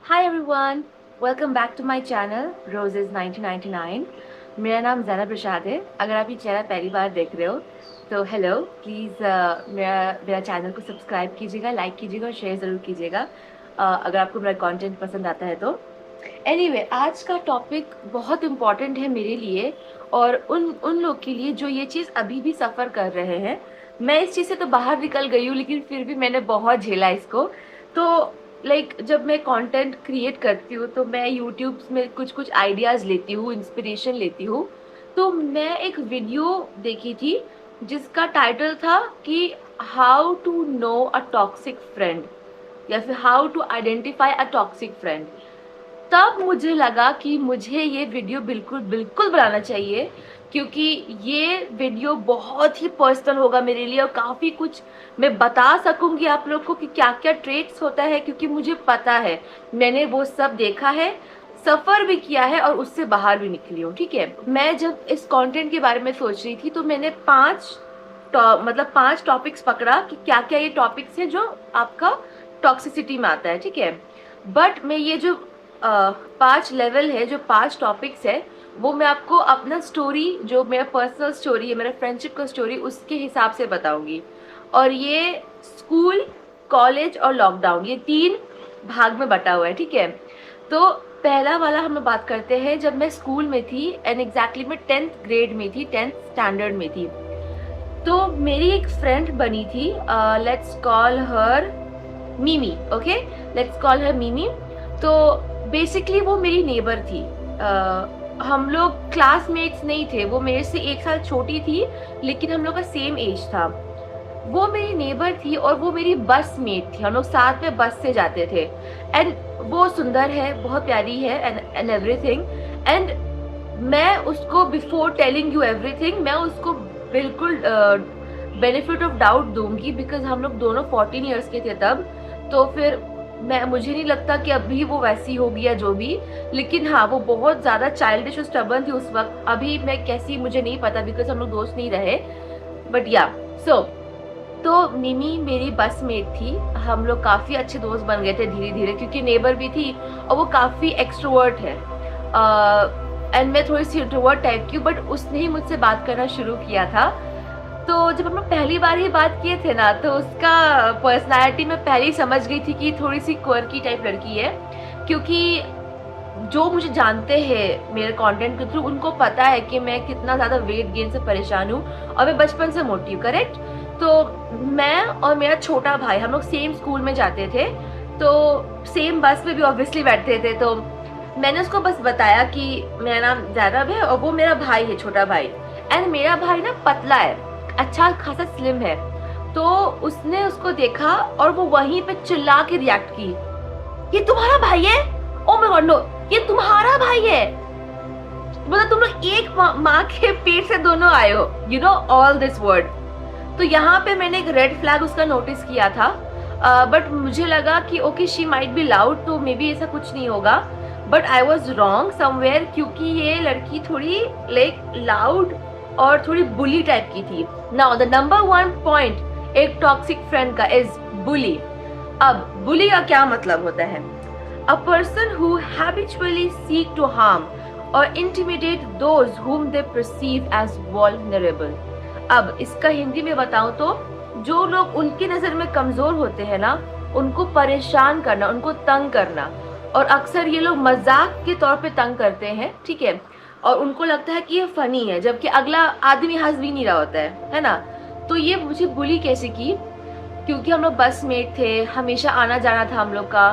Hi everyone, welcome back to my channel Roses 1999। मेरा नाम ज़ैनब प्रसाद है। अगर आप ये चैनल पहली बार देख रहे हो तो हेलो, प्लीज़ मेरा चैनल को सब्सक्राइब कीजिएगा, लाइक कीजिएगा और शेयर ज़रूर कीजिएगा अगर आपको मेरा कंटेंट पसंद आता है तो। एनीवे, आज का टॉपिक बहुत इम्पॉर्टेंट है मेरे लिए और उन उन लोग के लिए जो ये चीज़ अभी भी सफ़र कर रहे हैं। मैं इस चीज़ से तो बाहर निकल गई हूँ, लेकिन फिर भी मैंने बहुत झेला इसको। तो जब मैं कंटेंट क्रिएट करती हूँ तो मैं यूट्यूब में कुछ कुछ आइडियाज़ लेती हूँ, इंस्पिरेशन लेती हूँ। तो मैं एक वीडियो देखी थी जिसका टाइटल था कि how to know a toxic friend, या फिर how to identify a toxic friend. तब मुझे लगा कि मुझे ये वीडियो बिल्कुल बिल्कुल बनाना चाहिए, क्योंकि ये वीडियो बहुत ही पर्सनल होगा मेरे लिए और काफ़ी कुछ मैं बता सकूंगी आप लोग को कि क्या क्या ट्रेट्स होता है, क्योंकि मुझे पता है, मैंने वो सब देखा है, सफ़र भी किया है और उससे बाहर भी निकली हूँ। ठीक है, मैं जब इस कंटेंट के बारे में सोच रही थी तो मैंने पांच टॉपिक्स पकड़ा कि क्या क्या ये टॉपिक्स हैं जो आपका टॉक्सिसिटी में आता है। ठीक है, बट मैं ये जो 5 लेवल है, जो 5 टॉपिक्स है, वो मैं आपको अपना स्टोरी, जो मेरा पर्सनल स्टोरी है, मेरा फ्रेंडशिप का स्टोरी, उसके हिसाब से बताऊंगी। और ये स्कूल, कॉलेज और लॉकडाउन, ये 3 भाग में बटा हुआ है। ठीक है, तो पहला वाला हम लोग बात करते हैं जब मैं स्कूल में थी एंड एग्जैक्टली मैं 10th ग्रेड में थी, 10th स्टैंडर्ड में थी। तो मेरी एक फ्रेंड बनी थी, let's call her Mimi. Okay, let's call her Mimi. तो बेसिकली वो मेरी नेबर थी। हम लोग क्लासमेट्स नहीं थे, वो मेरे से 1 साल छोटी थी, लेकिन हम लोग का सेम एज था। वो मेरी नेबर थी और वो मेरी बस मेट थी, हम लोग साथ में बस से जाते थे। एंड वो सुंदर है, बहुत प्यारी है एंड एवरीथिंग। एंड मैं उसको, बिफोर टेलिंग यू एवरीथिंग, मैं उसको बिल्कुल बेनिफिट ऑफ डाउट दूंगी, बिकॉज हम लोग दोनों 14 ईयर्स के थे तब। तो फिर मुझे नहीं लगता कि अभी वो वैसी होगी या जो भी, लेकिन हाँ, वो बहुत ज़्यादा चाइल्डिश और स्टबर्न थी उस वक्त। अभी मैं कैसी मुझे नहीं पता, बिकॉज हम लोग दोस्त नहीं रहे। बट या सो तो मिमी मेरी बस मेट थी। हम लोग काफ़ी अच्छे दोस्त बन गए थे धीरे धीरे, क्योंकि नेबर भी थी और वो काफ़ी एक्सट्रोवर्ट है एंड मैं थोड़ी सी इंट्रोवर्ट टाइप की हूँ, बट उसने ही मुझसे बात करना शुरू किया था। तो जब हम लोग पहली बार ही बात किए थे ना, तो उसका पर्सनालिटी में पहले ही समझ गई थी कि थोड़ी सी क्वर्की टाइप लड़की है। क्योंकि जो मुझे जानते हैं मेरे कंटेंट के थ्रू, उनको पता है कि मैं कितना ज़्यादा वेट गेन से परेशान हूँ और मैं बचपन से मोटी हूँ। करेक्ट। तो मैं और मेरा छोटा भाई, हम लोग सेम स्कूल में जाते थे, तो सेम बस में भी ऑब्वियसली बैठते थे। तो मैंने उसको बस बताया कि मेरा नाम ज़ैनब है और वो मेरा भाई है, छोटा भाई। एंड मेरा भाई ना पतला है, अच्छा खासा स्लिम है। तो उसने उसको देखा और वो वहीं पे चिल्ला के रिएक्ट की, ये तुम्हारा भाई है? ओ माय गॉड, नो, ये तुम्हारा भाई है? मतलब तुम लोग एक माँ के पेट से दोनों आए हो, you know all this word. तो यहाँ पे मैंने एक रेड फ्लैग उसका नोटिस किया था, बट मुझे लगा कि okay, she might be loud, तो मे बी ऐसा कुछ नहीं होगा। But I was wrong somewhere, क्योंकि ये लड़की थोड़ी लाउड और थोड़ी बुली टाइप की थी। नाउ द नंबर 1 पॉइंट एक टॉक्सिक फ्रेंड का इज बुली। अब बुली का क्या मतलब होता है? A person who habitually seek to harm और intimidate those whom they perceive as vulnerable। अब इसका हिंदी में बताऊं तो, जो लोग उनकी नज़र में कमज़ोर होते हैं ना, उनको परेशान करना, उनको तंग करना। और अक्सर ये लोग मजाक के तौर पे तंग करते हैं, ठीक है, और उनको लगता है कि ये फनी है, जबकि अगला आदमी हंस भी नहीं रहा होता है ना। तो ये मुझे बुली कैसे की? क्योंकि हम लोग बस मेट थे, हमेशा आना जाना था हम लोग का,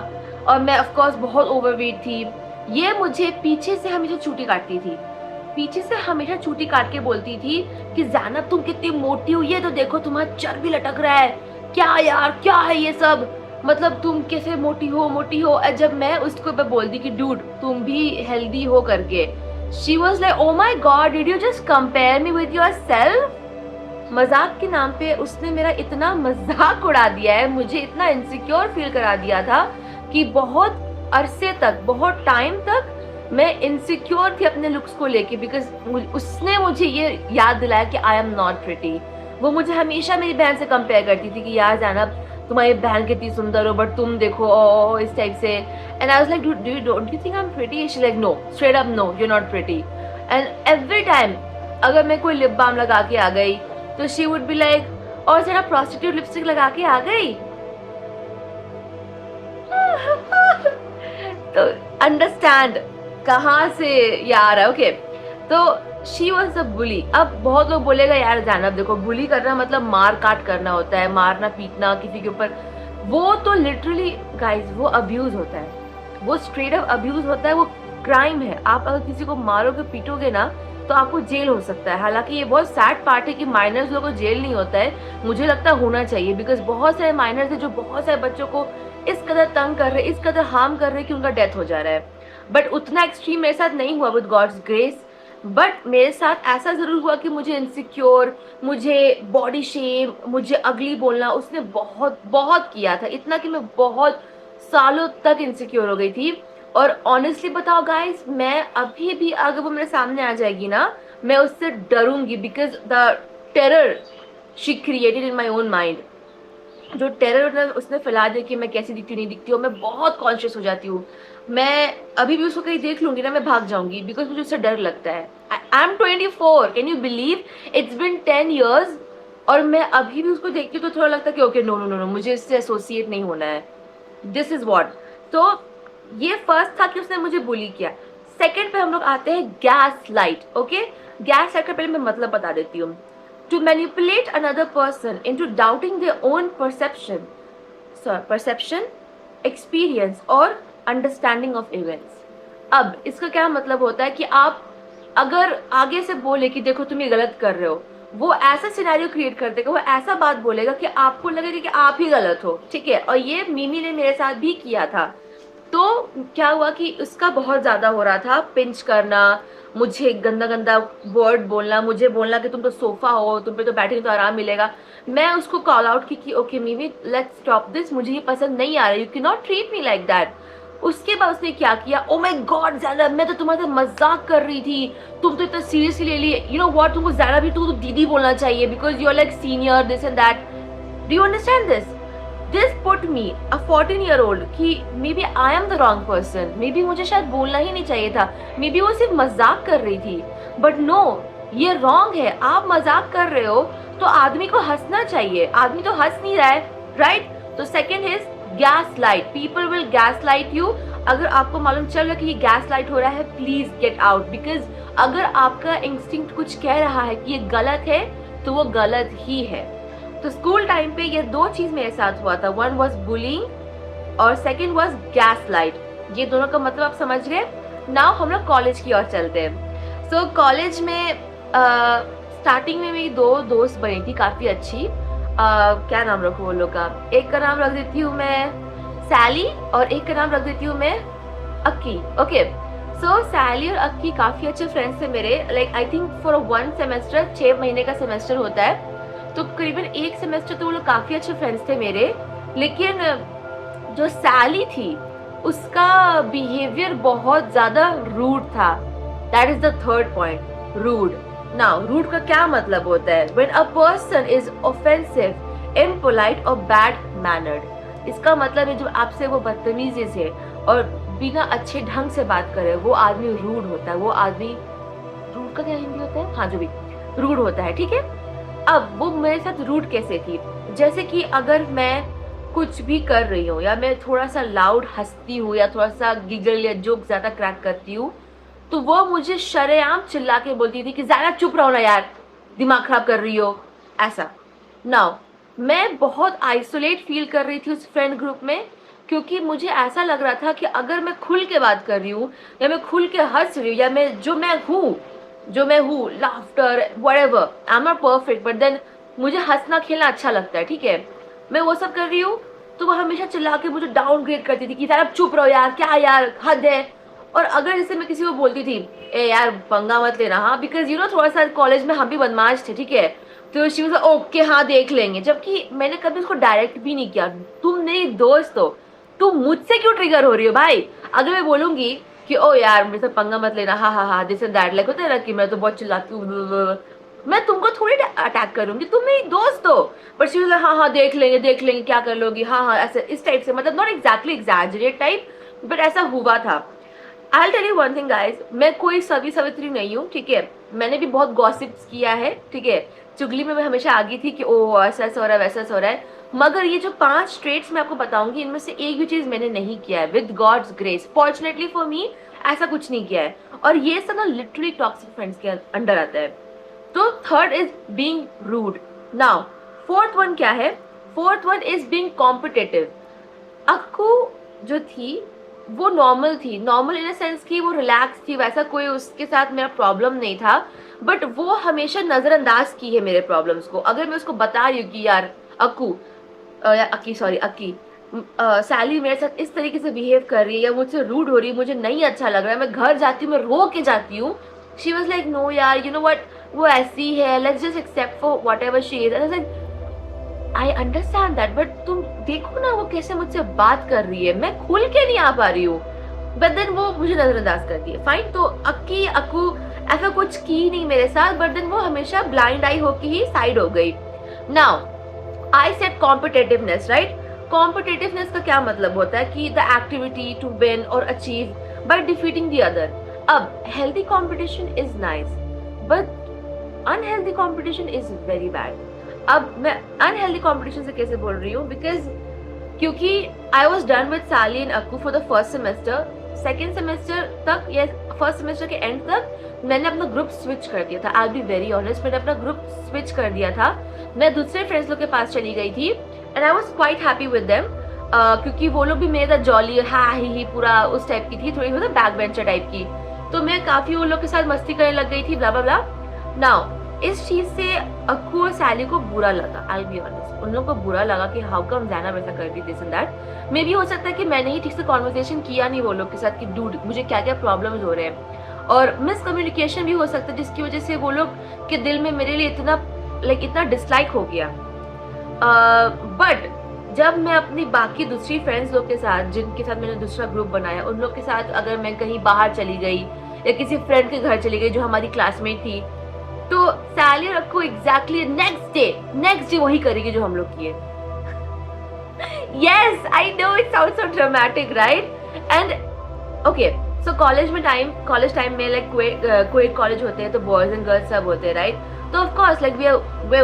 और मैं ऑफ कोर्स बहुत ओवरवेट थी। ये मुझे पीछे से हमेशा चूटी काटती थी, पीछे से हमेशा चूटी काट के बोलती थी कि ज़ैनब तुम कितनी मोटी हुई है, तो देखो तुम्हारा चर्बी लटक रहा है, क्या यार क्या है ये सब, मतलब तुम कैसे मोटी हो मोटी हो। जब मैं उसको बोलती कि डूड तुम भी हेल्दी हो करके, she was like oh my God, did you just compare me with your self. मजाक के नाम पे उसने मेरा इतना मजाक उड़ा दिया है, मुझे इतना इनसिक्योर फील करा दिया था कि बहुत अरसे तक, बहुत टाइम तक मैं इनसिक्योर थी अपने लुक्स को लेके, बिकॉज उसने मुझे ये याद दिलाया कि आई एम नॉट प्रिटी। वो मुझे हमेशा मेरी बहन से कंपेयर करती थी कि यार ज़ैनब तुम्हारी बहन कितनी सुंदर हो, बट तुम देखो, ओ इस टाइप से। And I was like, don't you think I'm pretty? She's like, no, straight up no, you're not pretty. And every time, अगर मैं कोई लिप बाम लगा के आ गई, तो she would be like, और जरा prostitute lipstick लगा के आ गई. तो understand कहाँ से ये आ रहा है, ओके? तो शी वॉज अ बुली. अब बहुत लोग बोलेगा यार जानब देखो, बुली करना मतलब मार काट करना होता है, मारना पीटना किसी के ऊपर. वो तो लिटरली गाइज वो अब्यूज होता है, वो स्ट्रेट अप अब्यूज होता है, वो क्राइम है. आप अगर किसी को मारोगे पीटोगे ना तो आपको जेल हो सकता है. हालांकि ये बहुत सैड पार्ट है कि माइनर्स लोगों को जेल नहीं होता है. मुझे लगता है होना चाहिए, बिकॉज बहुत सारे माइनर्स है जो बहुत सारे बच्चों को इस कदर तंग कर रहे, इस कदर हार्म कर रहे कि उनका डेथ हो जा रहा है. बट उतना एक्सट्रीम मेरे साथ नहीं हुआ विद गॉड्स ग्रेस. बट मेरे साथ ऐसा ज़रूर हुआ कि मुझे इनसिक्योर, मुझे बॉडी शेम, मुझे अगली बोलना उसने बहुत बहुत किया था. इतना कि मैं बहुत सालों तक इनसिक्योर हो गई थी. और ऑनेस्टली बताओ गाइस, मैं अभी भी अगर वो मेरे सामने आ जाएगी ना, मैं उससे डरूंगी. Because the terror she created in my own mind, जो टेरर उसने फैला दिया कि मैं कैसी दिखती नहीं दिखती हूँ, मैं बहुत कॉन्शियस हो जाती हूँ. मैं अभी भी उसको कहीं देख लूंगी ना, मैं भाग जाऊंगी, बिकॉज मुझे उससे डर लगता है. I am 24, can you believe? It's been 10 years और मैं अभी भी उसको देखती हूँ तो थोड़ा लगता है कि okay no no no no, मुझे इससे एसोसिएट नहीं होना है. This is what. तो ये फर्स्ट था कि उसने मुझे बुली किया. सेकेंड पे हम लोग आते हैं gas light. Okay, gas light का पहले मैं मतलब बता देती हूँ. To manipulate another person into doubting their own perception, experience और understanding of events. अब इसका क्या मतलब होता है कि आप अगर आगे से बोले कि देखो तुम ये गलत कर रहे हो, वो ऐसा सिनेरियो क्रिएट कर देगा, वो ऐसा बात बोलेगा कि आपको लगेगा कि आप ही गलत हो. ठीक है, और ये मिमी ने मेरे साथ भी किया था. तो क्या हुआ कि उसका बहुत ज़्यादा हो रहा था, पिंच करना, मुझे गंदा गंदा वर्ड बोलना, मुझे बोलना कि तुम तो सोफा हो, तुम पे तो बैठे तो आराम मिलेगा. मैं उसको कॉल आउट की कि ओके मिमी लेट्स स्टॉप दिस, मुझे ये पसंद नहीं आ रहा, you can not treat me like that. उसके बाद उसने क्या किया, ओ माय गॉड ज़ैनब, मैं तो तुम्हारे साथ मजाक कर रही थी, तुम तो इतना सीरियसली ले लिए. यू नो व्हाट, तुमको ज़ैनब भी तो दीदी बोलना चाहिए because you are like senior this and that. Do you understand this? This put me, a 14-year-old, कि maybe I am the wrong person, maybe मुझे शायद बोलना ही नहीं चाहिए था, मे बी वो सिर्फ मजाक कर रही थी. बट नो, ये रॉन्ग है. आप मजाक कर रहे हो तो आदमी को हंसना चाहिए, आदमी तो हंस नहीं रहा है, राइट? तो second is gas light. People will gas light you. अगर आपको मालूम चल रहा है कि ये गैस लाइट हो रहा है, प्लीज गेट आउट. बिकॉज अगर आपका इंस्टिंक्ट कुछ कह रहा है कि ये गलत है तो वो गलत ही है. तो स्कूल टाइम पे ये दो चीज मेरे साथ हुआ था. वन वॉज बुलिंग और सेकेंड वॉज गैस लाइट. ये दोनों का मतलब आप समझ गए. नाउ हम लोग कॉलेज की ओर चलते हैं. सो कॉलेज में स्टार्टिंग में मेरी दो दोस्त बनी थी काफी अच्छी. क्या नाम रखूँ वो लोग का? एक का नाम रख देती हूँ मैं सैली और एक का नाम रख देती हूँ मैं अक्की. ओके, सो सैली और अक्की काफी अच्छे फ्रेंड्स थे मेरे. Like I think for 1 semester, 6 महीने का सेमेस्टर होता है, तो करीबन 1 सेमेस्टर तो वो लोग काफ़ी अच्छे फ्रेंड्स थे मेरे. लेकिन जो सैली थी उसका बिहेवियर बहुत ज़्यादा रूड था. That is the third point, rude. Now rude का क्या मतलब होता है? When a person is offensive, impolite और बैड मैनर्ड. इसका मतलब है जो आपसे वो बदतमीजी से और बिना अच्छे ढंग से बात करे, वो आदमी रूड होता है. वो आदमी, रूड का क्या हिंदी होता है? हाँ, जो भी रूड होता है. ठीक है, अब वो मेरे साथ रूड कैसे थी? जैसे कि अगर मैं कुछ भी कर रही हूँ या मैं थोड़ा सा लाउड हंसती हूँ या थोड़ा सा गिगल या जोक ज़्यादा क्रैक करती हूँ, तो वो मुझे शरेआम चिल्ला के बोलती थी कि ज़्यादा चुप रहो ना यार, दिमाग खराब कर रही हो, ऐसा. नाउ मैं बहुत आइसोलेट फील कर रही थी उस फ्रेंड ग्रुप में, क्योंकि मुझे ऐसा लग रहा था कि अगर मैं खुल के बात कर रही हूँ या मैं खुल के हंस रही हूँ या मैं जो मैं हूँ, laughter whatever, I am not perfect but then मुझे हंसना खेलना अच्छा लगता है. ठीक है, मैं वो सब कर रही हूँ तो वो हमेशा चिल्ला के मुझे डाउनग्रेड करती थी कि यार अब चुप रहो यार, क्या यार, हद है. और अगर जैसे मैं किसी को बोलती थी ए यार पंगा मत लेना, हाँ, बिकॉज यू नो थोड़ा सा कॉलेज में हम भी बदमाश थे. ठीक है, तो शी वाज ओके, हाँ देख लेंगे. जबकि मैंने कभी उसको डायरेक्ट भी नहीं किया. तुम मेरी दोस्त हो, तुम मुझसे क्यों ट्रिगर हो रही हो भाई? अगर मैं बोलूंगी कि ओ यार मेरे से पंगा मत लेना, हाँ हाँ हाँ दिस एंड दैट, लाइक होता है ना कि मैं तो बहुत चिल्लाती हूँ, मैं तुमको थोड़ी अटैक करूंगी, तुम मेरी दोस्त हो. बट शी हाँ हाँ देख लेंगे क्या कर लोगी, हाँ हाँ, ऐसे इस टाइप से, मतलब not exactly exaggerate type, but ऐसा हुआ था। I tell you one thing guys, मैं कोई सभी सवित्री नहीं हूँ, ठीक है। मैंने भी बहुत गॉसिप्स किया है, ठीक है। चुगली में मैं हमेशा आगी थी कि ओ ऐसा ऐसा हो रहा है, वैसा ऐसा हो रहा है। मगर ये जो 5 ट्रेट्स मैं आपको बताऊंगी, इनमें से एक भी चीज मैंने नहीं किया है with God's grace, fortunately for me. ऐसा कुछ नहीं किया है, और ये सब ना लिटरली टॉक्सिक फ्रेंड्स के अंडर आता है। तो third is being rude. Now fourth one क्या है? Fourth one is being competitive. Akku जो थी वो नॉर्मल थी, नॉर्मल इन अ सेंस कि वो रिलैक्स थी, वैसा कोई उसके साथ मेरा प्रॉब्लम नहीं था। बट वो हमेशा नजरअंदाज की है मेरे प्रॉब्लम्स को। अगर मैं उसको बता रही हूँ कि यार अक्कू या अक्की, सॉरी अक्की, सैली मेरे साथ इस तरीके से बिहेव कर रही है या मुझसे रूड हो रही है, मुझे नहीं अच्छा लग रहा है, मैं घर जाती हूँ, मैं रो के जाती हूँ। शी वॉज लाइक नो यार, यू नो वट, वो ऐसी है, let's just except for what ever she is. I understand that, but तुम देखो ना वो कैसे मुझसे बात कर रही है, मैं खुल के नहीं आ पा रही हूँ। बट देन वो मुझे नजरअंदाज करती है, फाइन। तो अक्की अक्कू ऐसा कुछ की नहीं मेरे साथ, बट देन वो हमेशा ब्लाइंड आई होके ही साइड हो गई। Now I said competitiveness, right. Competitiveness का क्या मतलब होता है कि द एक्टिविटी टू विन और achieve by defeating the other. अब healthy competition is nice, but unhealthy competition is very bad. अब मैं अनहेल्दी कॉम्पिटिशन से कैसे बोल रही हूँ, बिकॉज क्योंकि आई वॉज डन विद साली and Akku for the first semester. Second semester तक या फर्स्ट सेमेस्टर के एंड तक मैंने अपना ग्रुप स्विच कर दिया था। आई बी वेरी ऑनेस्ट, मैंने अपना ग्रुप स्विच कर दिया था। मैं दूसरे फ्रेंड्स लोग के पास चली गई थी and I was quite happy with them, क्योंकि वो लोग भी मेरे साथ जॉली हाँ ही पूरा उस टाइप की थी, थोड़ी मतलब बैक बेंचर टाइप की। तो मैं काफी उन लोग के साथ मस्ती करने लग गई थी, ब्ला ब्ला ब्ला। नाउ इस चीज से अक्कू और सैली को बुरा लगा, आई बी ऑनेस्ट। उन लोग को बुरा लगा कि हाउ कम ज़ैना वैसा करती दिस एंड दैट। मे भी हो सकता है कि मैंने ही ठीक से कॉन्वर्सेशन किया नहीं वो लोग के साथ कि डूड मुझे क्या क्या प्रॉब्लम्स हो रहे हैं, और मिसकम्युनिकेशन भी हो सकता है जिसकी वजह से वो लोग के दिल में मेरे लिए इतना डिसलाइक हो गया। बट जब मैं अपनी बाकी दूसरी फ्रेंड्स लोग के साथ, जिनके साथ मैंने दूसरा ग्रुप बनाया, उन लोग के साथ अगर मैं कहीं बाहर चली गई या किसी फ्रेंड के घर चली गई जो हमारी क्लासमेट थी, तो सैली और अक्कू एग्जैक्टली नेक्स्ट डे वही करेगी जो हम लोग किए। Yes I know it sounds so dramatic, right. And okay, so college time में लाइक क्वेट कॉलेज होते हैं तो बॉयज एंड गर्ल्स सब होते हैं, राइट। तो of course like we are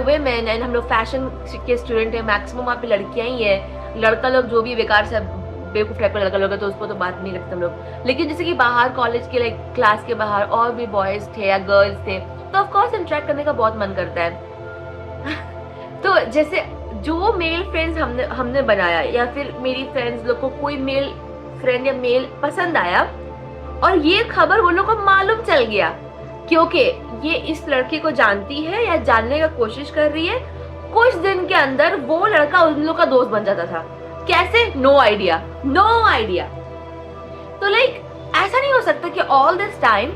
women and हम लोग फैशन के स्टूडेंट हैं, मैक्सिमम वहाँ पे लड़कियां ही है। लड़का लोग जो भी बेकार से बेवकूफ टाइप का लड़का लोग है तो उसको तो बात नहीं करते हम लोग। लेकिन जैसे कि बाहर कॉलेज के लाइक क्लास के बाहर और भी बॉयज थे या गर्ल्स थे, तो ऑफ कोर्स इंटरेक्ट करने का बहुत मन करता है। तो जैसे जो मेल फ्रेंड्स हमने बनाया या फिर मेरी फ्रेंड्स लोग को कोई मेल फ्रेंड या मेल पसंद आया और ये खबर वो लोग को मालूम चल गया क्योंकि ये इस लड़के को जानती है या जानने का कोशिश कर रही है, कुछ दिन के अंदर वो लड़का उन लोग का दोस्त बन जाता था। कैसे? No idea. तो लाइक ऐसा नहीं हो सकता कि ऑल दिस टाइम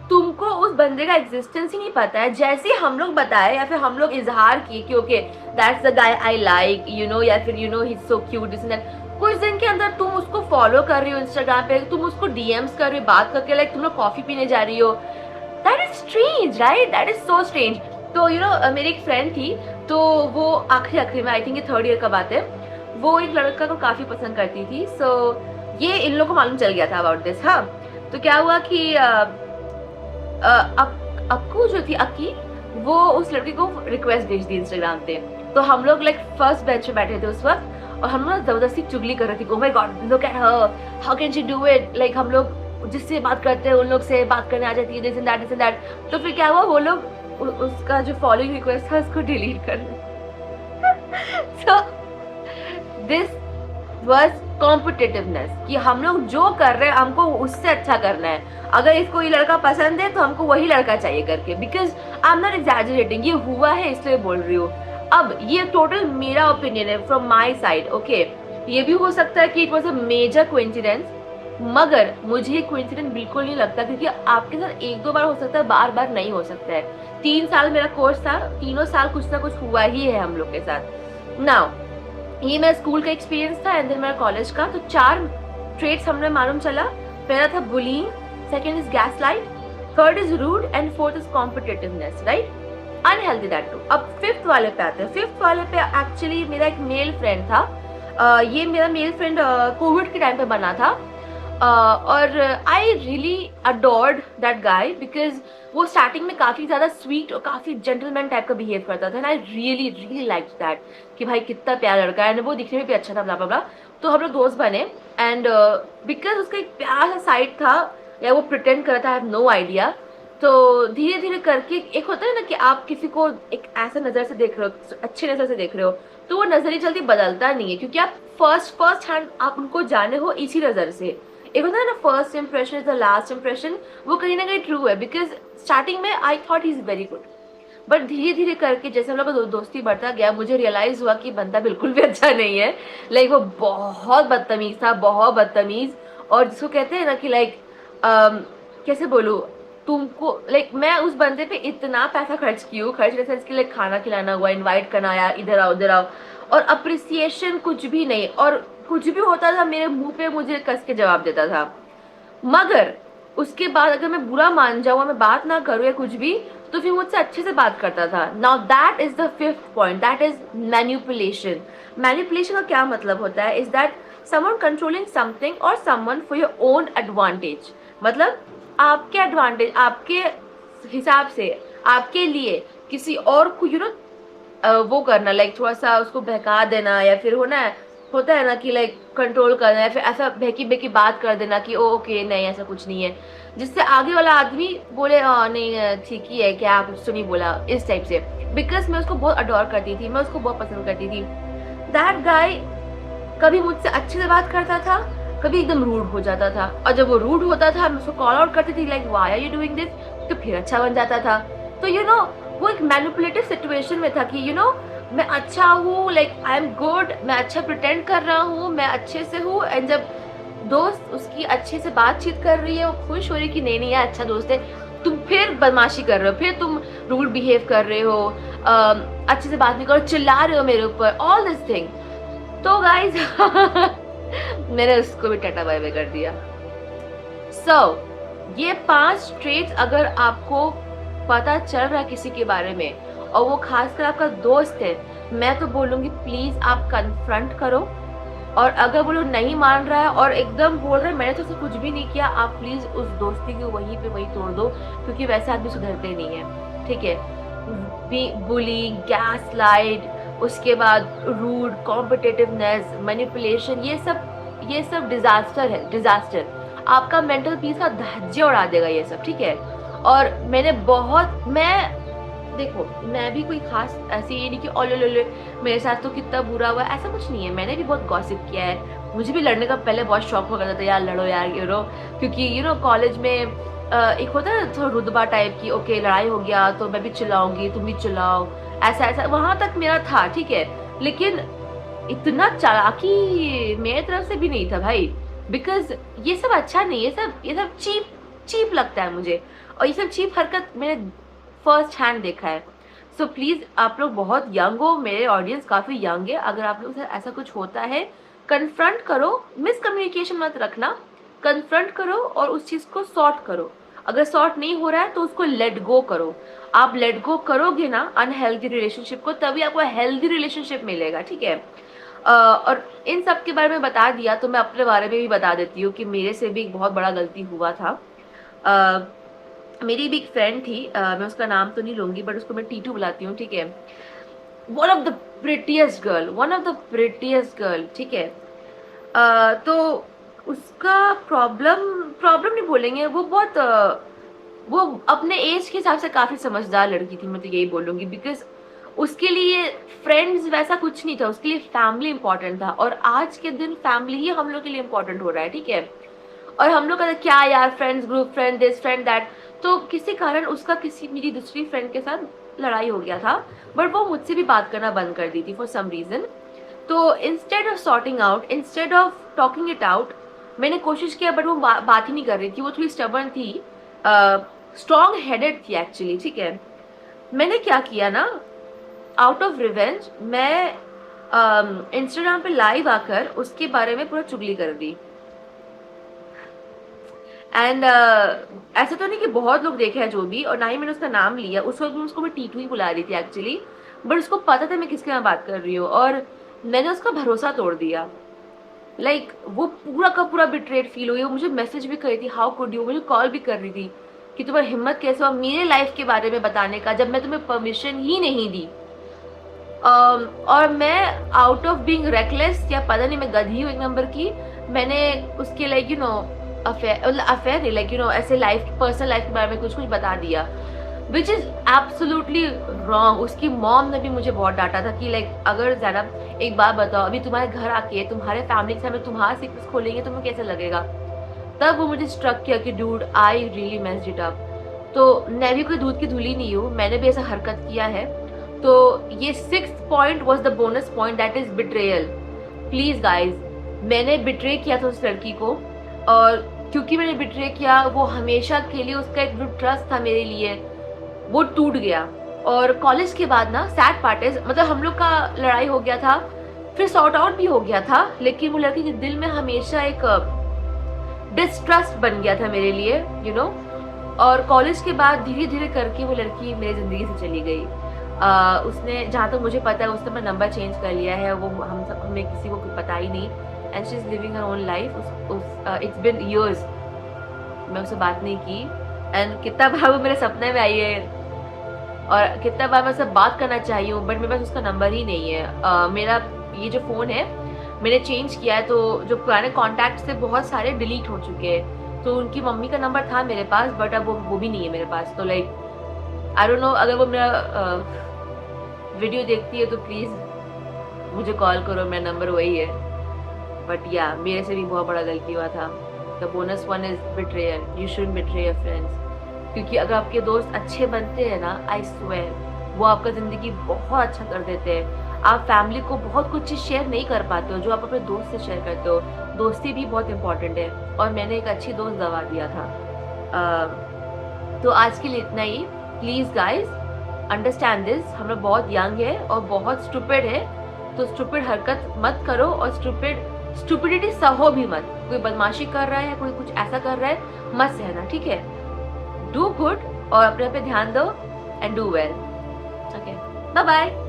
तुमको उस बंदे का एग्जिस्टेंस ही नहीं पता है। जैसे हम लोग बताए या फिर हम लोग इजहार किए कि okay that's the guy I like, you know, या फिर you know he is so cute this and that, कुछ दिन के अंदर तुम उसको फॉलो कर रही हो इंस्टाग्राम पे, तुम उसको डीएम्स कर रही हो, बात करके लाइक तुम लोग कॉफी पीने जा रही हो। That is strange, right? That is so strange. तो यू नो मेरी एक फ्रेंड थी, तो वो आखिरी में, आई थिंक ये 3rd ईयर का बात है, वो एक लड़का को काफी पसंद करती थी। सो ये इन लोगों को मालूम चल गया था अबाउट दिस। हाँ, तो क्या हुआ कि अक्कू जो थी अक्की, वो उस लड़के को रिक्वेस्ट भेज दी इंस्टाग्राम पे। तो हम लोग लाइक फर्स्ट बेंच पे बैठे थे उस वक्त और हम लोग जबरदस्ती चुगली कर रहे थे। Oh my God, look at her, how can she do it, like हम लोग जिससे बात करते हैं उन लोग से बात करने आ जाती है, दिस एंड दैट। तो फिर क्या हुआ, वो लोग उसका जो फॉलोइंग रिक्वेस्ट था उसको डिलीट कर सो दिस वाज कॉम्पिटिटिवनेस कि हम लोग जो कर रहे हैं हमको उससे अच्छा करना है। अगर इसको ये लड़का पसंद है तो हमको वही लड़का चाहिए करके, because I am not exaggerating, ये हुआ है इसलिए बोल रही हूँ। अब ये टोटल मेरा ओपिनियन है फ्रॉम माई साइड, ओके। ये भी हो सकता है कि it was a major coincidence, मगर मुझे ये कोइंसिडेंस बिल्कुल नहीं लगता, क्योंकि आपके साथ 1-2 बार हो सकता है, बार बार नहीं हो सकता है। 3 साल मेरा कोर्स था, तीनों साल कुछ ना कुछ हुआ ही है हम लोग के साथ। नाउ ये मेरा स्कूल का एक्सपीरियंस था एंड देन मेरा कॉलेज का। तो 4 ट्रेट्स हमने मालूम चला। पहला था bullying, second is gaslight, third is rude and fourth is competitiveness, right, unhealthy that too. अब 5th वाले पे आते हैं। 5th वाले पे एक्चुअली मेरा एक मेल फ्रेंड था। ये मेरा मेल फ्रेंड कोविड के टाइम पे बना था। और I really adored that guy because वो स्टार्टिंग में काफ़ी ज़्यादा स्वीट और काफ़ी जेंटलमैन टाइप का बिहेव करता था and I really really like that कि भाई कितना प्यारा लड़का है एंड वो दिखने में भी अच्छा था ब्ला ब्ला ब्ला। तो हम लोग दोस्त बने एंड बिकॉज उसका एक प्यारा सा साइड था या वो प्रिटेंड कर रहा था, आई हैव नो आइडिया। तो धीरे धीरे करके एक होता है ना कि आप किसी को एक ऐसा नज़र से देख रहे हो, अच्छी नज़र से देख रहे हो, तो वो नज़रिया जल्दी बदलता नहीं है क्योंकि आप फर्स्ट हैंड आप उनको जाने हो इसी नज़र से। एक होता है ना first impression is the last impression, वो कहीं ना कहीं ट्रू है बिकॉज स्टार्टिंग में I thought he is very good, but धीरे धीरे करके जैसे हम लोग का दोस्ती बढ़ता गया मुझे रियलाइज हुआ कि बंदा बिल्कुल भी अच्छा नहीं है। लाइक वो बहुत बदतमीज था, बहुत बदतमीज। और जिसको कहते हैं ना कि लाइक कैसे बोलूँ तुमको, लाइक मैं उस बंदे पे इतना पैसा खर्च की हूँ, खर्च जैसे इसके लिए खाना खिलाना हुआ, इनवाइट करना यार इधर आओ उधर आओ, और अप्रिसिएशन कुछ भी नहीं, और कुछ भी होता था मेरे मुंह पे मुझे कस के जवाब देता था। मगर उसके बाद अगर मैं बुरा मान जाऊँ, मैं बात ना करूँ या कुछ भी, तो फिर मुझसे अच्छे से बात करता था। Now that is the fifth point, that is manipulation. Manipulation का क्या मतलब होता है is that someone controlling something और someone for your own advantage. मतलब आपके एडवांटेज, आपके हिसाब से, आपके लिए किसी और को वो करना, लाइक थोड़ा सा उसको बहका देना, या फिर होता है ना कि लाइक कंट्रोल करना, या फिर ऐसा बहकी बहकी बात कर देना कि ओ ओके नहीं ऐसा कुछ नहीं है, जिससे आगे वाला आदमी बोले नहीं ठीक ही है क्या, कुछ तो नहीं बोला, इस टाइप से। बिकॉज मैं उसको बहुत अडोर करती थी, मैं उसको बहुत पसंद करती थी। दैट गाय कभी मुझसे अच्छे से बात करता था, कभी एकदम रूड हो जाता था, और जब वो रूड होता था मैं उसको कॉल आउट करती थी like why are you doing this, तो फिर अच्छा बन जाता था। तो वो एक मैनिपुलेटिव सिचुएशन में था कि मैं अच्छा हूँ, लाइक आई एम गुड, मैं अच्छा प्रिटेंड कर रहा हूँ, मैं अच्छे से हूँ, एंड जब दोस्त उसकी अच्छे से बातचीत कर रही है, वो खुश हो रही है कि नहीं नहीं यार अच्छा दोस्त है, तुम फिर बदमाशी कर रहे हो, फिर तुम रूड बिहेव कर रहे हो, अच्छे से बात नहीं करो, चिल्ला रहे हो मेरे ऊपर, ऑल दिस थिंग। तो गाइज मैंने उसको भी टाटा बाय बाय कर दिया। ये 5 ट्रेट्स अगर आपको पता चल रहा है किसी के बारे में और वो खासकर आपका दोस्त है, मैं तो बोलूँगी प्लीज़ आप कन्फ्रंट करो। और अगर वो लोग नहीं मान रहा है और एकदम बोल रहा है मैंने तो उससे कुछ भी नहीं किया, आप प्लीज़ उस दोस्ती को वहीं पे वहीं तोड़ दो, क्योंकि वैसे आदमी सुधरते नहीं है, ठीक है। बुलिंग, गैस लाइट, उसके बाद रूड, कॉम्पिटिटिवनेस, मैनिपुलेशन, ये सब डिजास्टर है, डिजास्टर। आपका मेंटल पीस का धज्जे उड़ा देगा ये सब, ठीक है। और देखो मैं भी कोई खास ऐसी ये नहीं कि ओले मेरे साथ तो कितना बुरा हुआ, ऐसा कुछ नहीं है। मैंने भी बहुत गॉसिप किया है, मुझे भी लड़ने का पहले बहुत शौक हो करता था, यार लड़ो यार क्योंकि कॉलेज में एक होता है थोड़ा रुतबा टाइप की, ओके लड़ाई हो गया तो मैं भी चिल्लाऊंगी तुम भी चिल्लाओ, ऐसा ऐसा वहां तक मेरा था, ठीक है। लेकिन इतना चालाकी मेरे तरफ से भी नहीं था भाई, बिकॉज ये सब अच्छा नहीं, ये सब चीप लगता है मुझे, और ये सब चीप हरकत मैंने फर्स्ट हैंड देखा है। सो प्लीज़ आप लोग बहुत यंग हो, मेरे ऑडियंस काफ़ी यंग है, अगर आप लोग से ऐसा कुछ होता है कन्फ्रंट करो, मिसकम्युनिकेशन मत रखना, कन्फ्रंट करो और उस चीज़ को सॉर्ट करो। अगर सॉर्ट नहीं हो रहा है तो उसको लेट गो करो। आप लेट गो करोगे ना अनहेल्दी रिलेशनशिप को, तभी आपको हेल्दी रिलेशनशिप मिलेगा, ठीक है। और इन सब के बारे में बता दिया तो मैं अपने बारे में भी बता देती हूँ कि मेरे से भी एक बहुत बड़ा गलती हुआ था। मेरी भी एक फ्रेंड थी, मैं उसका नाम तो नहीं लूँगी बट उसको मैं टीटू बुलाती हूँ, ठीक है। One of the prettiest girl, ठीक है। तो उसका प्रॉब्लम नहीं बोलेंगे, वो अपने एज के हिसाब से काफ़ी समझदार लड़की थी, मैं तो यही बोलूँगी। बिकॉज उसके लिए फ्रेंड्स वैसा कुछ नहीं था, उसके लिए फैमिली इंपॉर्टेंट था, और आज के दिन फैमिली ही हम लोग के लिए इंपॉर्टेंट हो रहा है, ठीक है। और हम लोग कहते क्या यार friends group, friend this friend that, तो किसी कारण उसका मेरी दूसरी फ्रेंड के साथ लड़ाई हो गया था, बट वो मुझसे भी बात करना बंद कर दी थी फॉर सम रीज़न। तो instead of sorting out, instead of talking it out, मैंने कोशिश किया बट वो बात ही नहीं कर रही थी, वो थोड़ी स्टबर्न थी, स्ट्रॉन्ग हेडेड थी एक्चुअली, ठीक है। मैंने क्या किया ना, आउट ऑफ रिवेंज मैं इंस्टाग्राम पे लाइव आकर उसके बारे में पूरा चुगली कर दी। एंड ऐसा तो नहीं कि बहुत लोग देखे हैं जो भी, और ना ही मैंने उसका नाम लिया, उस वक्त उसको मैं टीटू ही बुला रही थी एक्चुअली, बट उसको पता था मैं किसके यहाँ बात कर रही हूँ, और मैंने उसका भरोसा तोड़ दिया। लाइक वो पूरा का पूरा बिट्रेड फील हुई। वो मुझे मैसेज भी कर रही थी, हाउ कुड यू, मुझे कॉल भी कर रही थी कि तुम्हारी हिम्मत कैसे हुआ मेरे लाइफ के बारे में बताने का, जब मैं तुम्हें परमिशन ही नहीं दी। और मैं आउट ऑफ बीइंग रेकलेस या पता नहीं मैं गधी हूँ एक नंबर की, मैंने उसके लाइक यू नो अफेयर नहीं, लाइक यू नो ऐसे लाइफ पर्सनल लाइफ के बारे में कुछ कुछ बता दिया, विच इज एब्सोल्युटली रॉन्ग। उसकी मॉम ने भी मुझे बहुत डांटा था कि लाइक अगर ज़ैनब एक बात बताओ, अभी तुम्हारे घर आके तुम्हारे फैमिली के सामने तुम्हारा सीक्रेट्स खोलेंगे तुम्हें कैसा लगेगा। तब वो मुझे स्ट्रक किया कि dude I really messed it up. तो मैं भी कोई दूध की धुली नहीं हूँ, मैंने भी ऐसा हरकत किया है। तो ये 6th point was the bonus point, that is betrayal. Please guys, मैंने बिट्रे किया था उस लड़की को, और क्योंकि मैंने बिट्रे किया वो हमेशा के लिए उसका एक जो ट्रस्ट था मेरे लिए वो टूट गया। और कॉलेज के बाद ना सैड पार्ट इज, मतलब हम लोग का लड़ाई हो गया था, फिर सॉर्ट आउट भी हो गया था, लेकिन वो लड़की के दिल में हमेशा एक डिस्ट्रस्ट बन गया था मेरे लिए, यू नो। और कॉलेज के बाद धीरे धीरे करके वो लड़की मेरी ज़िंदगी से चली गई। उसने, जहाँ तक मुझे पता है, उसने अपना नंबर चेंज कर लिया है, वो हमें किसी को पता ही नहीं, and she is living her own life. It's been years मैं उससे बात नहीं की, एंड कितना बार वो मेरे सपने में आई है और कितना बार मैं उससे बात करना चाहिए हूँ, बट मेरे पास उसका नंबर ही नहीं है। मेरा ये जो फ़ोन है मैंने चेंज किया है, तो जो पुराने कॉन्टैक्ट थे बहुत सारे डिलीट हो चुके हैं। तो उनकी मम्मी का नंबर था मेरे पास, बट अब वो भी नहीं है मेरे पास। तो लाइक आई डोंट नो, अगर वो मेरा वीडियो देखती है तो प्लीज़ मुझे कॉल करो, मेरा नंबर वही है। बट या मेरे से भी बहुत बड़ा गलती हुआ था। The bonus one is betrayal, you shouldn't betray your friends. क्योंकि अगर आपके दोस्त अच्छे बनते हैं ना, आई स्वेयर वो आपका ज़िंदगी बहुत अच्छा कर देते हैं। आप फैमिली को बहुत कुछ चीज़ शेयर नहीं कर पाते हो जो आप अपने दोस्त से शेयर करते हो। दोस्ती भी बहुत इंपॉर्टेंट है, और मैंने एक अच्छी दोस्त गवा दिया था। तो आज के लिए इतना ही। प्लीज़ गाइज अंडरस्टैंड दिस, हम लोग बहुत यंग है और बहुत स्टूपिड है, तो स्टूपिड हरकत मत करो, और स्टूपिडिटी सहो भी मत। कोई बदमाशी कर रहा है, कोई कुछ ऐसा कर रहा है, मत सहना, ठीक है। डू गुड और अपने पे ध्यान दो, and do well. Okay, bye bye.